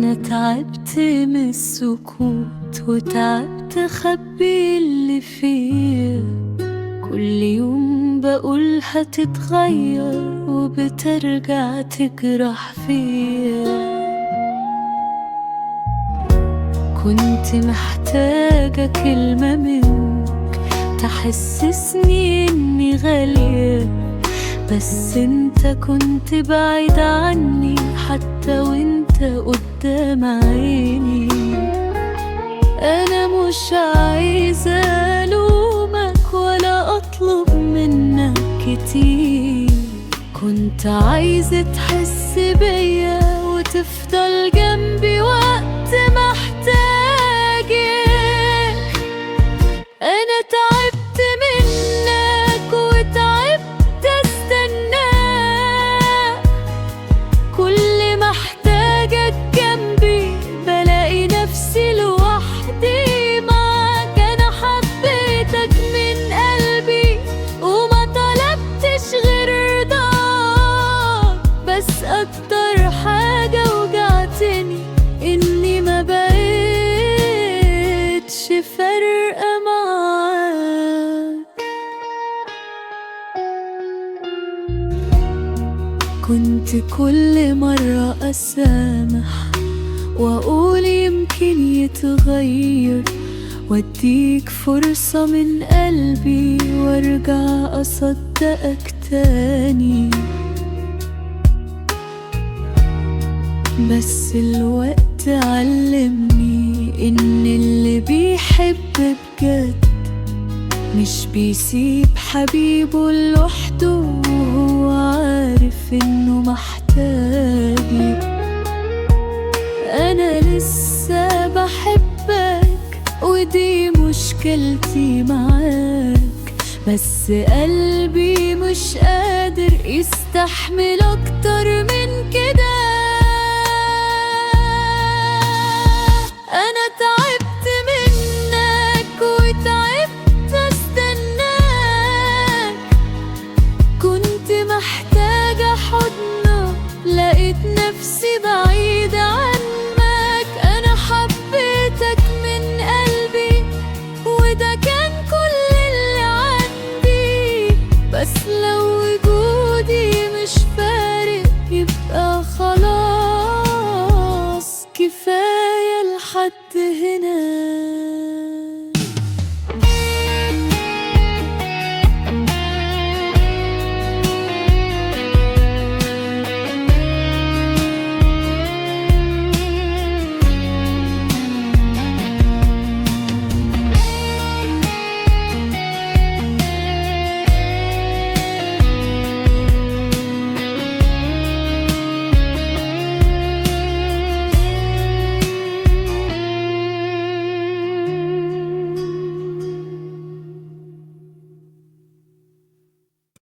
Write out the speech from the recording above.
أنا تعبت من السكوت وتعبت أخبي اللي فيا. كل يوم بقول هتتغير وبترجع تجرح فيا. كنت محتاجة كلمة منك تحسسني إني غالية، بس انت كنت بعيد عني حتى وانت قدام عيني. انا مش عايزة الومك ولا اطلب منك كتير، كنت عايزة تحس بيا وتفضل جنبي وقت ما احتاجك. انا تعبت منك وتعبت استناك، كل ما احتاجك جنبي بلاقي نفسي لوحدي معاك. انا حبيتك من قلبي وما طلبتش غير رضاك، بس اكتر حاجة وجعتني اني ما بقيتش فارقة معاك. كنت كل مرة أسامح وأقول يمكن يتغير، وأديك فرصة من قلبي وأرجع أصدقك تاني. بس الوقت علمني إن اللي بيحب بجد مش بيسيب حبيبه لوحده وهو عارف إنه محتاجي. أنا لسه بحبك ودي مشكلتي معاك، بس قلبي مش قادر يستحمل أكتر من كده. أنا تعبت منك وتعبت استناك، كنت محتاجة حضنك لقيت نفسي بعيدة عنك. أنا حبيتك من قلبي وده كان كل اللي عندي، بس لو وجودي مش فارق يبقى خلاص كفاية لحد هنا.